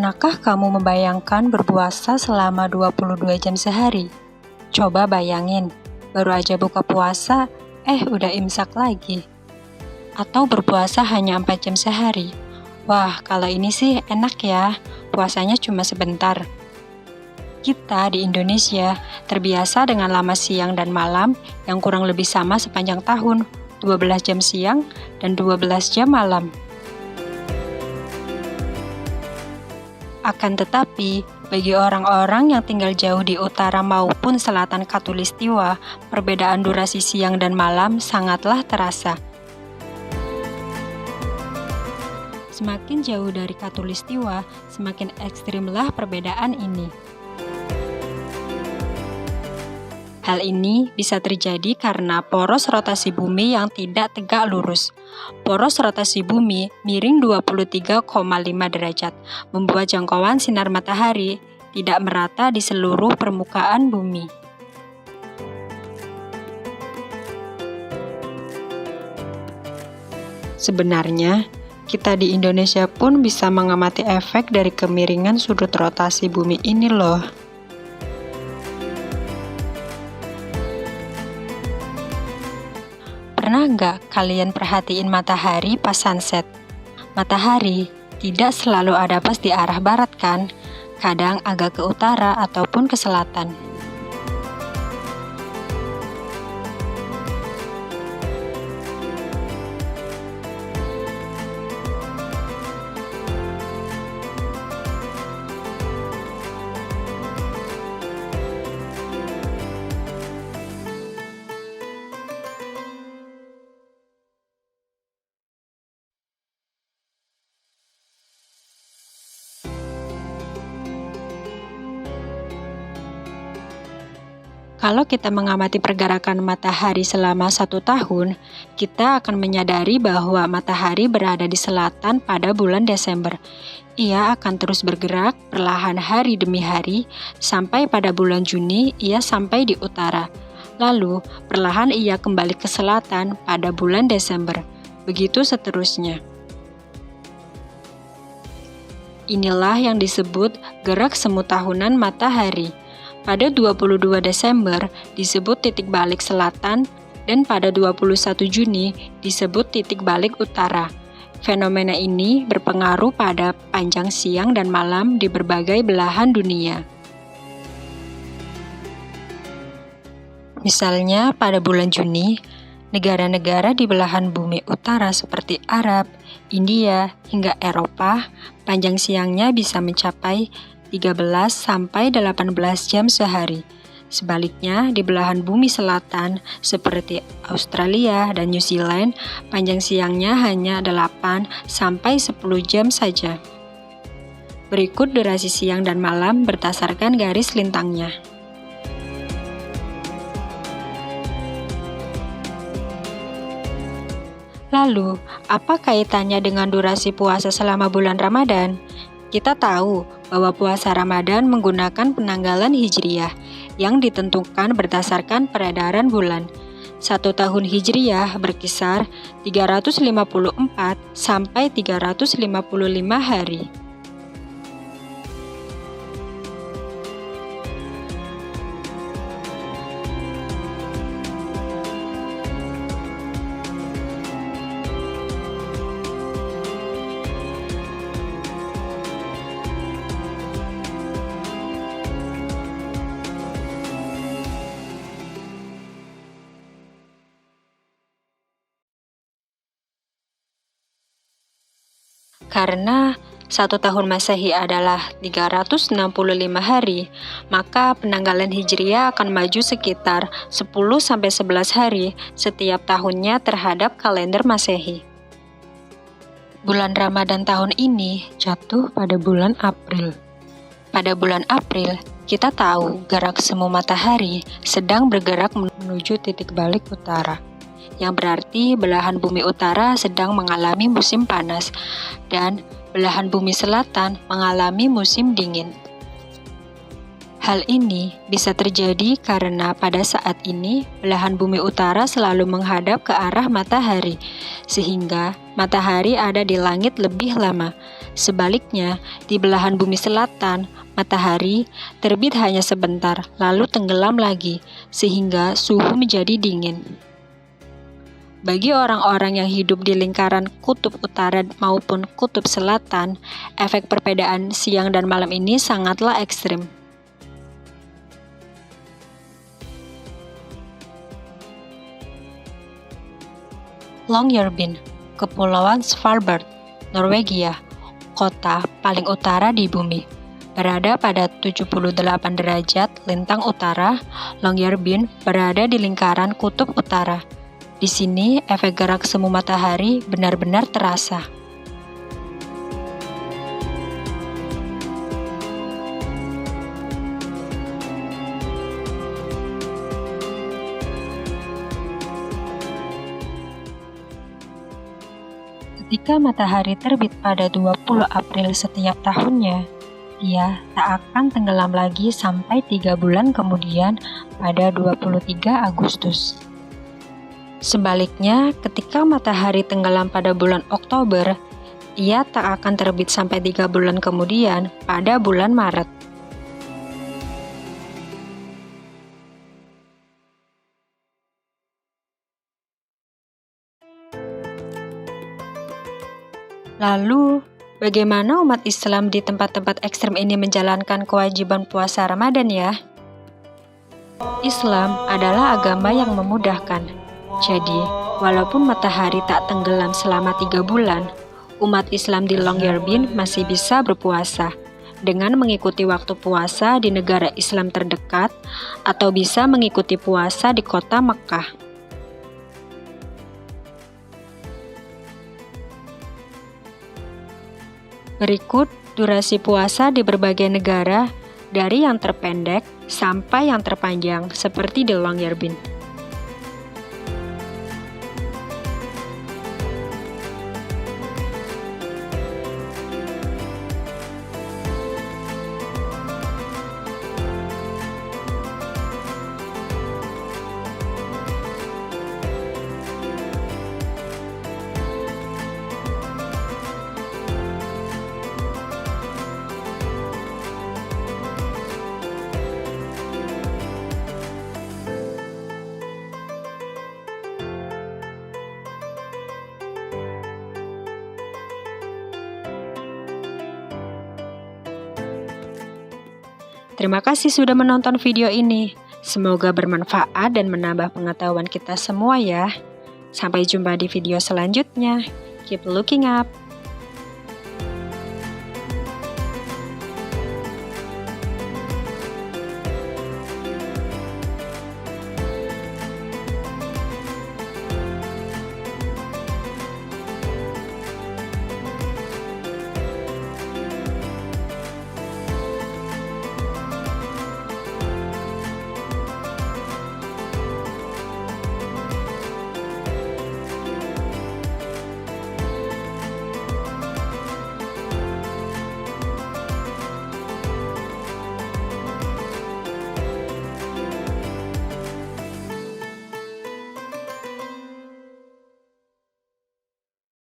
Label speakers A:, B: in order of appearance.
A: Pernahkah kamu membayangkan berpuasa selama 22 jam sehari? Coba bayangin, baru aja buka puasa, udah imsak lagi. Atau berpuasa hanya 4 jam sehari. Wah, kalau ini sih enak ya, puasanya cuma sebentar. Kita di Indonesia terbiasa dengan lama siang dan malam yang kurang lebih sama sepanjang tahun, 12 jam siang dan 12 jam malam. Akan tetapi, bagi orang-orang yang tinggal jauh di utara maupun selatan Khatulistiwa, perbedaan durasi siang dan malam sangatlah terasa. Semakin jauh dari Khatulistiwa, semakin ekstrimlah perbedaan ini. Hal ini bisa terjadi karena poros rotasi bumi yang tidak tegak lurus. Poros rotasi bumi miring 23,5 derajat, membuat jangkauan sinar matahari tidak merata di seluruh permukaan bumi. Sebenarnya, kita di Indonesia pun bisa mengamati efek dari kemiringan sudut rotasi bumi ini loh. Pernah nggak kalian perhatiin matahari pas sunset? Matahari tidak selalu ada pas di arah barat kan? Kadang agak ke utara ataupun ke selatan. Kalau kita mengamati pergerakan matahari selama 1 tahun, kita akan menyadari bahwa matahari berada di selatan pada bulan Desember. Ia akan terus bergerak perlahan hari demi hari, sampai pada bulan Juni ia sampai di utara. Lalu, perlahan ia kembali ke selatan pada bulan Desember. Begitu seterusnya. Inilah yang disebut gerak semu tahunan matahari. Pada 22 Desember disebut titik balik selatan dan pada 21 Juni disebut titik balik utara. Fenomena ini berpengaruh pada panjang siang dan malam di berbagai belahan dunia. Misalnya pada bulan Juni, negara-negara di belahan bumi utara seperti Arab, India, hingga Eropa, panjang siangnya bisa mencapai 13 sampai 18 jam sehari. Sebaliknya, di belahan bumi selatan seperti Australia dan New Zealand, panjang siangnya hanya 8 sampai 10 jam saja. Berikut durasi siang dan malam berdasarkan garis lintangnya. Lalu, apa kaitannya dengan durasi puasa selama bulan Ramadan? Kita tahu bahwa puasa Ramadan menggunakan penanggalan Hijriyah yang ditentukan berdasarkan peredaran bulan. 1 tahun Hijriyah berkisar 354 sampai 355 hari. Karena 1 tahun Masehi adalah 365 hari, maka penanggalan Hijriyah akan maju sekitar 10-11 hari setiap tahunnya terhadap kalender Masehi. Bulan Ramadan tahun ini jatuh pada bulan April. Pada bulan April, kita tahu gerak semu matahari sedang bergerak menuju titik balik utara, yang berarti belahan bumi utara sedang mengalami musim panas dan belahan bumi selatan mengalami musim dingin. Hal ini bisa terjadi karena pada saat ini belahan bumi utara selalu menghadap ke arah matahari, sehingga matahari ada di langit lebih lama. Sebaliknya, di belahan bumi selatan, matahari terbit hanya sebentar, lalu tenggelam lagi, sehingga suhu menjadi dingin. Bagi orang-orang yang hidup di lingkaran kutub utara maupun kutub selatan, efek perbedaan siang dan malam ini sangatlah ekstrim. Longyearbyen, Kepulauan Svalbard, Norwegia, kota paling utara di bumi. Berada pada 78 derajat lintang utara, Longyearbyen berada di lingkaran kutub utara. Di sini, efek gerak semu matahari benar-benar terasa. Ketika matahari terbit pada 20 April setiap tahunnya, ia tak akan tenggelam lagi sampai 3 bulan kemudian pada 23 Agustus. Sebaliknya, ketika matahari tenggelam pada bulan Oktober, ia tak akan terbit sampai 3 bulan kemudian pada bulan Maret. Lalu, bagaimana umat Islam di tempat-tempat ekstrem ini menjalankan kewajiban puasa Ramadan ya? Islam adalah agama yang memudahkan. Jadi, walaupun matahari tak tenggelam selama 3 bulan, umat Islam di Longyearbyen masih bisa berpuasa dengan mengikuti waktu puasa di negara Islam terdekat atau bisa mengikuti puasa di kota Mekkah. Berikut durasi puasa di berbagai negara dari yang terpendek sampai yang terpanjang seperti di Longyearbyen. Terima kasih sudah menonton video ini. Semoga bermanfaat dan menambah pengetahuan kita semua ya. Sampai jumpa di video selanjutnya. Keep looking up.